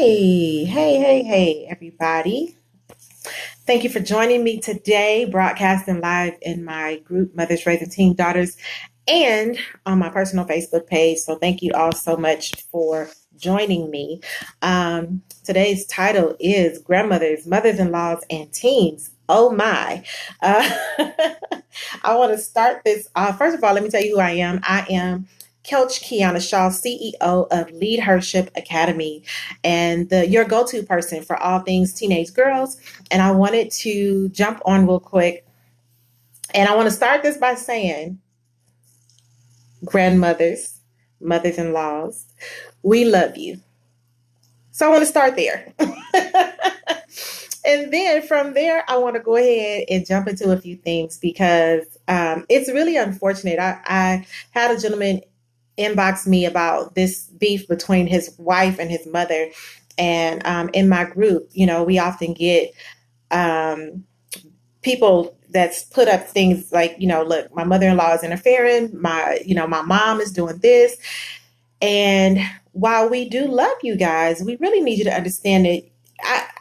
Hey, everybody. Thank you for joining me today, broadcasting live in my group, Mothers Raising Teen Daughters, and on my personal Facebook page. So, thank you all so much for joining me. Today's title is Grandmothers, Mothers in Laws, and Teens. Oh my. Uh, I want to start this off. First of all, let me tell you who I am. I am Coach Kiana Shaw, CEO of Lead Hership Academy, and your go-to person for all things teenage girls. And I wanted to jump on real quick. And I want to start this by saying, grandmothers, mothers-in-laws, we love you. So I want to start there. And then from there, I want to go ahead and jump into a few things because it's really unfortunate. I had a gentleman inbox me about this beef between his wife and his mother. And in my group, we often get people that's put up things like, look, my mother-in-law is interfering. My mom is doing this. And while we do love you guys, we really need you to understand that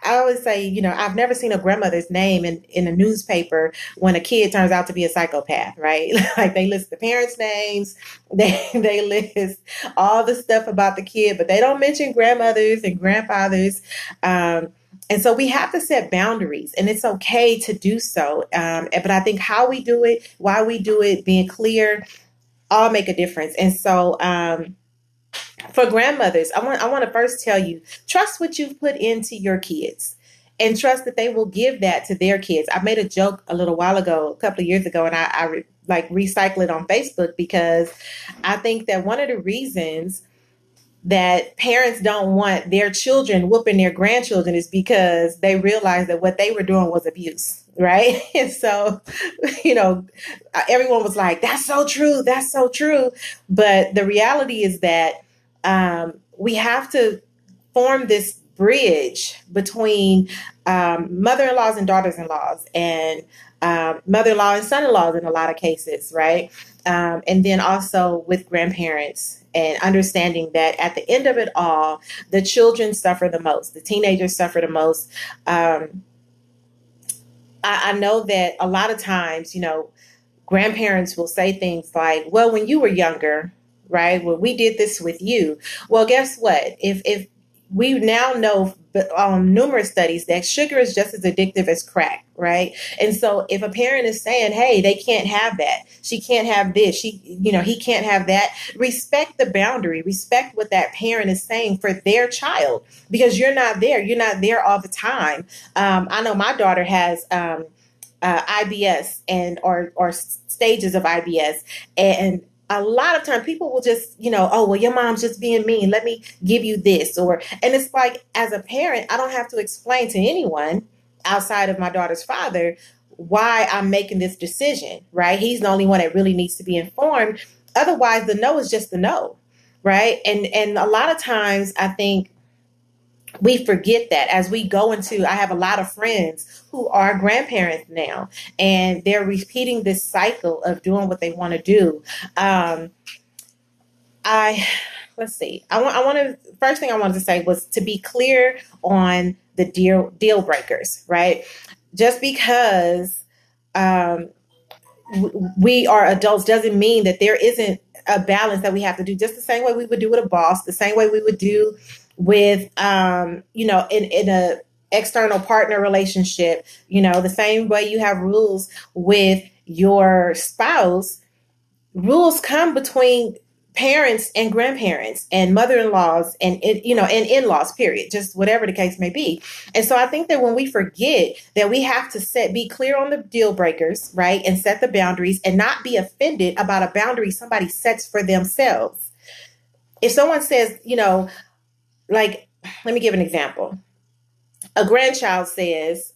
I always say, I've never seen a grandmother's name in a newspaper when a kid turns out to be a psychopath, right? Like they list the parents' names, they list all the stuff about the kid, but they don't mention grandmothers and grandfathers. And so we have to set boundaries, and it's okay to do so. But I think how we do it, why we do it, being clear, all make a difference. And so, for grandmothers, I want to first tell you, trust what you've put into your kids and trust that they will give that to their kids. I made a joke a little while ago, a couple of years ago, and I recycle it on Facebook because I think that one of the reasons that parents don't want their children whooping their grandchildren is because they realize that what they were doing was abuse. Right. And so, everyone was like, that's so true. That's so true. But the reality is that we have to form this bridge between mother-in-laws and daughters-in-laws and mother-in-law and son-in-laws in a lot of cases, right? And then also with grandparents and understanding that at the end of it all, the children suffer the most, the teenagers suffer the most. I know that a lot of times, grandparents will say things like, well, when you were younger, right? Well, we did this with you. Well, guess what? If we now know numerous studies that sugar is just as addictive as crack, right? And so if a parent is saying, hey, they can't have that, she can't have this, he can't have that, respect the boundary, respect what that parent is saying for their child, because you're not there all the time. I know my daughter has IBS or stages of IBS, and a lot of time people will just, oh, well, your mom's just being mean. Let me give you this. And it's like, as a parent, I don't have to explain to anyone outside of my daughter's father why I'm making this decision, right? He's the only one that really needs to be informed. Otherwise, the no is just the no, right? And a lot of times I think we forget that as we go into, I have a lot of friends who are grandparents now, and they're repeating this cycle of doing what they want to do. Let's see. First thing I wanted to say was to be clear on the deal breakers, right? Just because we are adults doesn't mean that there isn't a balance that we have to do, just the same way we would do with a boss, the same way we would do with, in a external partner relationship, the same way you have rules with your spouse. Rules come between parents and grandparents and mother-in-laws and in-laws, period, just whatever the case may be. And so I think that when we forget that we have to be clear on the deal breakers, right, and set the boundaries and not be offended about a boundary somebody sets for themselves. If someone says, like, let me give an example. A grandchild is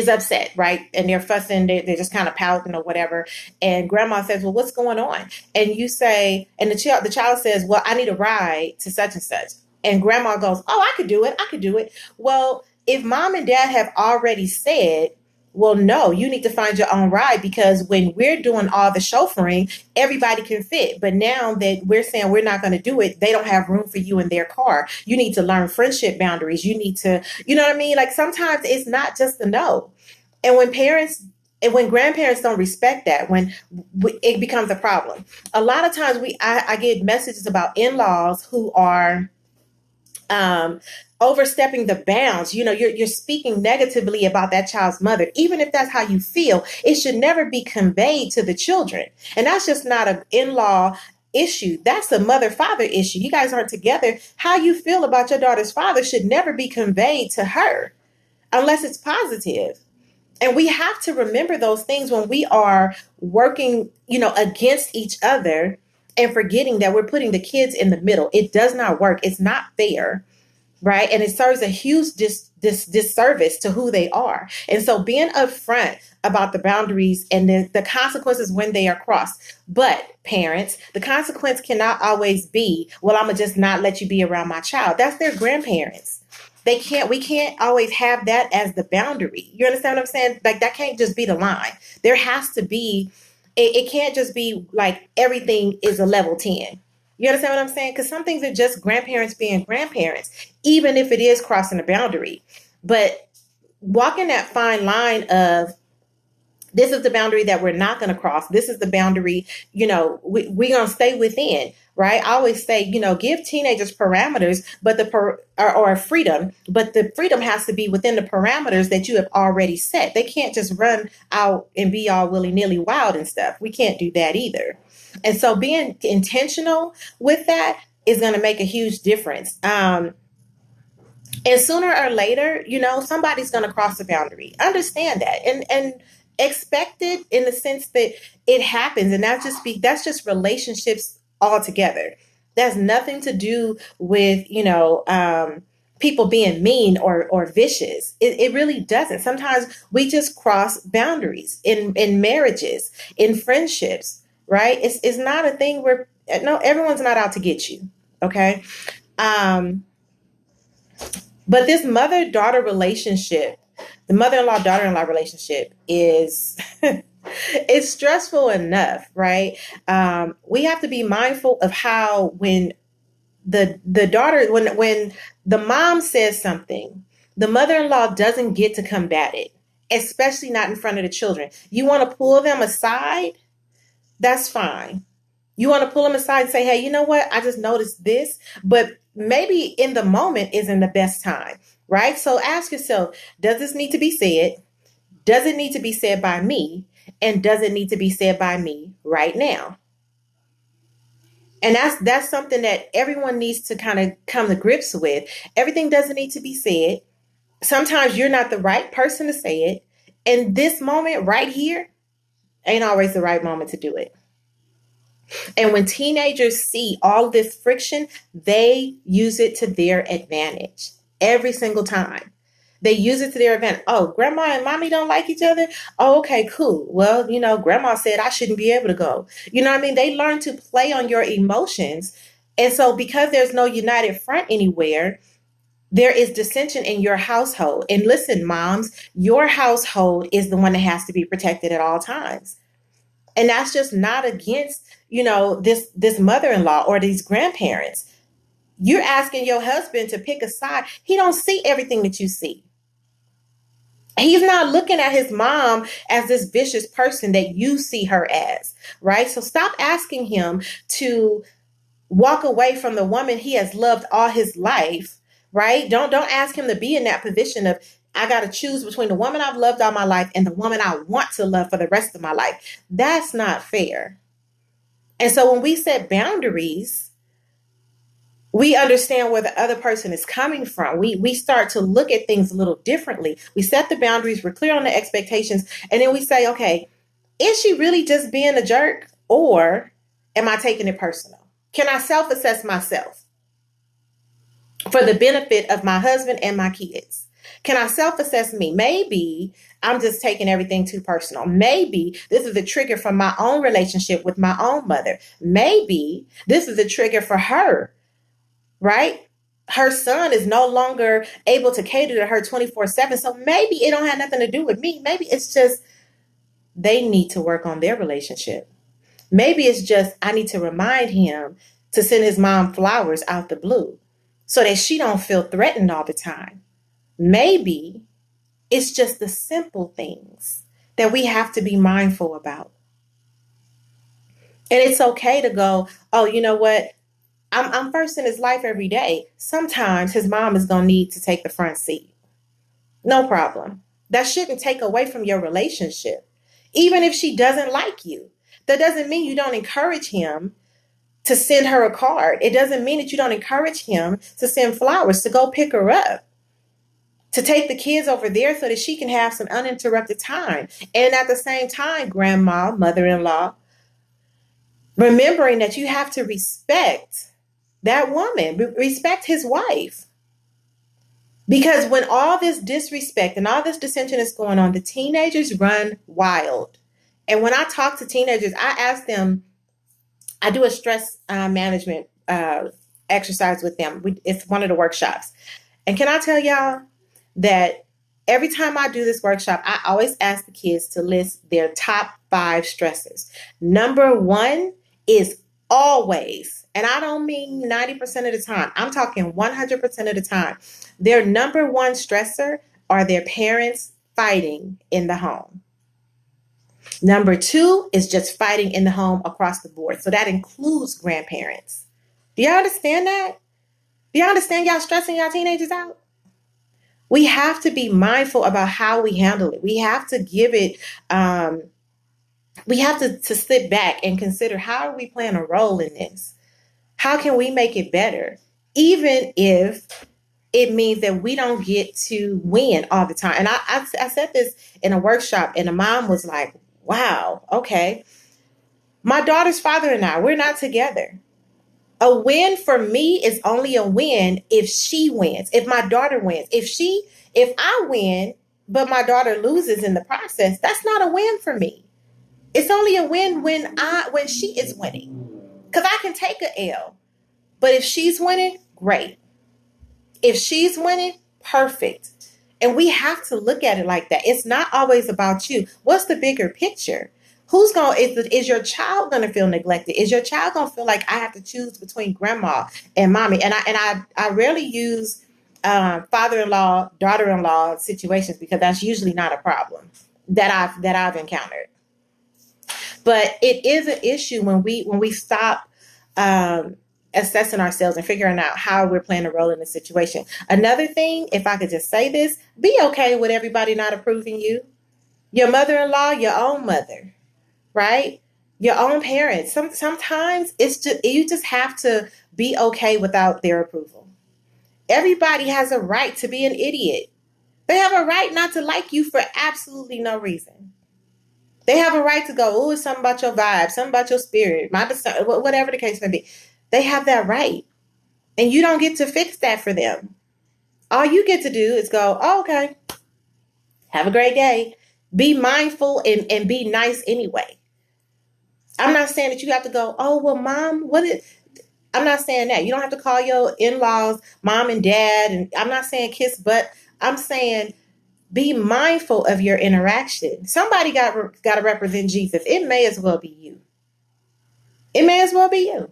upset, right? And they're fussing, they're just kind of pouting or whatever. And grandma says, well, what's going on? And you say, and the child says, well, I need a ride to such and such. And grandma goes, oh, I could do it. Well, if mom and dad have already said, Well, no, you need to find your own ride, because when we're doing all the chauffeuring, everybody can fit. But now that we're saying we're not going to do it, they don't have room for you in their car. You need to learn friendship boundaries. You need to, you know what I mean? Like sometimes it's not just a no. And when grandparents don't respect that, when it becomes a problem. A lot of times I get messages about in-laws who are um, overstepping the bounds. You know, you're speaking negatively about that child's mother, even if that's how you feel. It should never be conveyed to the children, and that's just not an in-law issue. That's a mother-father issue. You guys aren't together. How you feel about your daughter's father should never be conveyed to her unless it's positive. And we have to remember those things when we are working, against each other, and forgetting that we're putting the kids in the middle. It does not work. It's not fair, right? And it serves a huge disservice to who they are. And so being upfront about the boundaries and the consequences when they are crossed. But parents, the consequence cannot always be, well, I'm going to just not let you be around my child. That's their grandparents. We can't always have that as the boundary. You understand what I'm saying? Like that can't just be the line. There has to be, it can't just be like everything is a level 10. You understand what I'm saying? Because some things are just grandparents being grandparents, even if it is crossing a boundary. But walking that fine line of, this is the boundary that we're not going to cross. This is the boundary, we're going to stay within, right? I always say, give teenagers parameters, but or freedom, but the freedom has to be within the parameters that you have already set. They can't just run out and be all willy-nilly wild and stuff. We can't do that either. And so being intentional with that is going to make a huge difference. And sooner or later, somebody's going to cross the boundary. Understand that and expect it, in the sense that it happens. And that's just relationships altogether. That's nothing to do with, people being mean or vicious. It really doesn't. Sometimes we just cross boundaries in marriages, in friendships, right? It's not a thing where, no, everyone's not out to get you. Okay. But this mother-daughter relationship, the mother-in-law, daughter-in-law relationship is, it's stressful enough, right? We have to be mindful of how when the daughter, when the mom says something, the mother-in-law doesn't get to combat it, especially not in front of the children. You want to pull them aside? That's fine. You want to pull them aside and say, hey, you know what? I just noticed this, but maybe in the moment isn't the best time, right? So ask yourself, does this need to be said? Does it need to be said by me? And does it need to be said by me right now? And that's something that everyone needs to kind of come to grips with. Everything doesn't need to be said. Sometimes you're not the right person to say it. And this moment right here ain't always the right moment to do it. And when teenagers see all this friction, they use it to their advantage every single time. They use it to their advantage. Oh, grandma and mommy don't like each other. Oh, okay, cool. Well, grandma said I shouldn't be able to go. You know what I mean? They learn to play on your emotions. And so because there's no united front anywhere, there is dissension in your household. And listen, moms, your household is the one that has to be protected at all times. And that's just not against, this mother-in-law or these grandparents. You're asking your husband to pick a side. He don't see everything that you see. He's not looking at his mom as this vicious person that you see her as, right? So stop asking him to walk away from the woman he has loved all his life, right? Don't ask him to be in that position of, I got to choose between the woman I've loved all my life and the woman I want to love for the rest of my life. That's not fair. And so when we set boundaries, we understand where the other person is coming from. We start to look at things a little differently. We set the boundaries, we're clear on the expectations, and then we say, okay, is she really just being a jerk, or am I taking it personal? Can I self-assess myself for the benefit of my husband and my kids? Can I self-assess me? Maybe I'm just taking everything too personal. Maybe this is a trigger from my own relationship with my own mother. Maybe this is a trigger for her, right? her son is no longer able to cater to her 24/7. So maybe it don't have nothing to do with me. Maybe it's just they need to work on their relationship. Maybe it's just I need to remind him to send his mom flowers out the blue so that she don't feel threatened all the time. Maybe it's just the simple things that we have to be mindful about. And it's okay to go, oh, you know what? I'm first in his life every day. Sometimes his mom is going to need to take the front seat. No problem. That shouldn't take away from your relationship. Even if she doesn't like you, that doesn't mean you don't encourage him to send her a card. It doesn't mean that you don't encourage him to send flowers, to go pick her up, to take the kids over there so that she can have some uninterrupted time. And at the same time, grandma, mother-in-law, remembering that you have to respect that woman, respect his wife. Because when all this disrespect and all this dissension is going on, the teenagers run wild. And when I talk to teenagers, I ask them, I do a stress management exercise with them. It's one of the workshops. And can I tell y'all that every time I do this workshop, I always ask the kids to list their top 5 stressors. Number 1 is always, and I don't mean 90% of the time, I'm talking 100% of the time, their number 1 stressor are their parents fighting in the home. Number 2 is just fighting in the home across the board. So that includes grandparents. Do y'all understand that? Do y'all understand y'all stressing y'all teenagers out? We have to be mindful about how we handle it. We have to give it, we have to sit back and consider, how are we playing a role in this? How can we make it better? Even if it means that we don't get to win all the time. And I said this in a workshop, and the mom was like, wow, okay. My daughter's father and I, we're not together. A win for me is only a win if she wins, if my daughter wins. If I win, but my daughter loses in the process, that's not a win for me. It's only a win when she is winning. Because I can take a L. But if she's winning, great. If she's winning, perfect. And we have to look at it like that. It's not always about you. What's the bigger picture? Is your child going to feel neglected? Is your child going to feel like I have to choose between grandma and mommy? And I rarely use father-in-law, daughter-in-law situations, because that's usually not a problem that I've encountered. But it is an issue when we stop assessing ourselves and figuring out how we're playing a role in the situation. Another thing, if I could just say this, be okay with everybody not approving you. Your mother-in-law, your own mother, right? Your own parents. Sometimes it's just, you just have to be okay without their approval. Everybody has a right to be an idiot. They have a right not to like you for absolutely no reason. They have a right to go, oh, it's something about your vibe, something about your spirit, whatever the case may be. They have that right. And you don't get to fix that for them. All you get to do is go, oh, okay, have a great day. Be mindful and be nice anyway. I'm not saying that you have to go, oh, well, mom, I'm not saying that. You don't have to call your in-laws mom and dad. And I'm not saying kiss butt. I'm saying be mindful of your interaction. Somebody got to represent Jesus. It may as well be you. It may as well be you.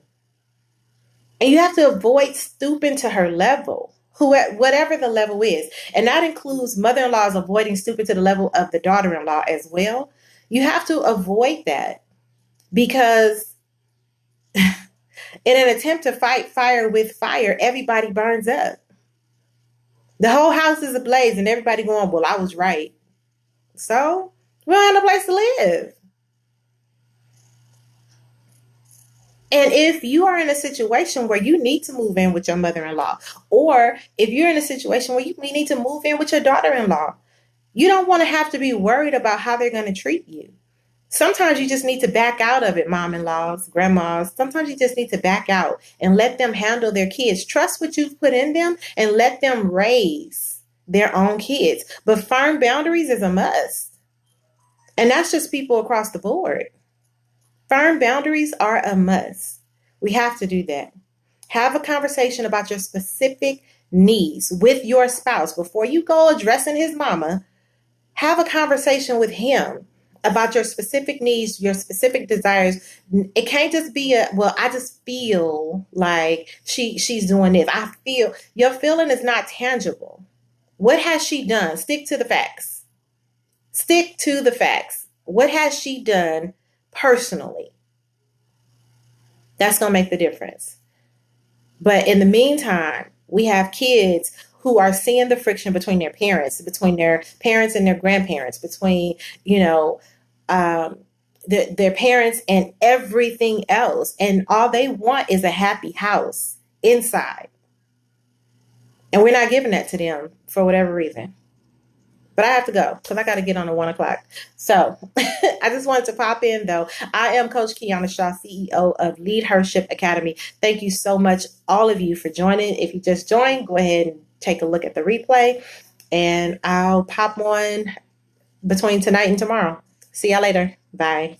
And you have to avoid stooping to her level, whatever the level is. And that includes mother-in-laws avoiding stooping to the level of the daughter-in-law as well. You have to avoid that, because in an attempt to fight fire with fire, everybody burns up. The whole house is ablaze and everybody going, well, I was right. So we don't have no place to live. And if you are in a situation where you need to move in with your mother-in-law, or if you're in a situation where you need to move in with your daughter-in-law, you don't want to have to be worried about how they're going to treat you. Sometimes you just need to back out of it, mom-in-laws, grandmas. Sometimes you just need to back out and let them handle their kids. Trust what you've put in them and let them raise their own kids. But firm boundaries is a must. And that's just people across the board. Firm boundaries are a must. We have to do that. Have a conversation about your specific needs with your spouse before you go addressing his mama. Have a conversation with him about your specific needs, your specific desires. It can't just be well, I just feel like she's doing this. I feel your feeling is not tangible. What has she done? Stick to the facts. Stick to the facts. What has she done personally? That's going to make the difference. But in the meantime, we have kids who are seeing the friction between their parents and their grandparents, between, you know, um, their parents and everything else. And all they want is a happy house inside. And we're not giving that to them for whatever reason. But I have to go because I got to get on at 1 o'clock. So I just wanted to pop in, though. I am Coach Kiana Shaw, CEO of Leadership Academy. Thank you so much, all of you, for joining. If you just joined, go ahead and take a look at the replay. And I'll pop on between tonight and tomorrow. See y'all later. Bye.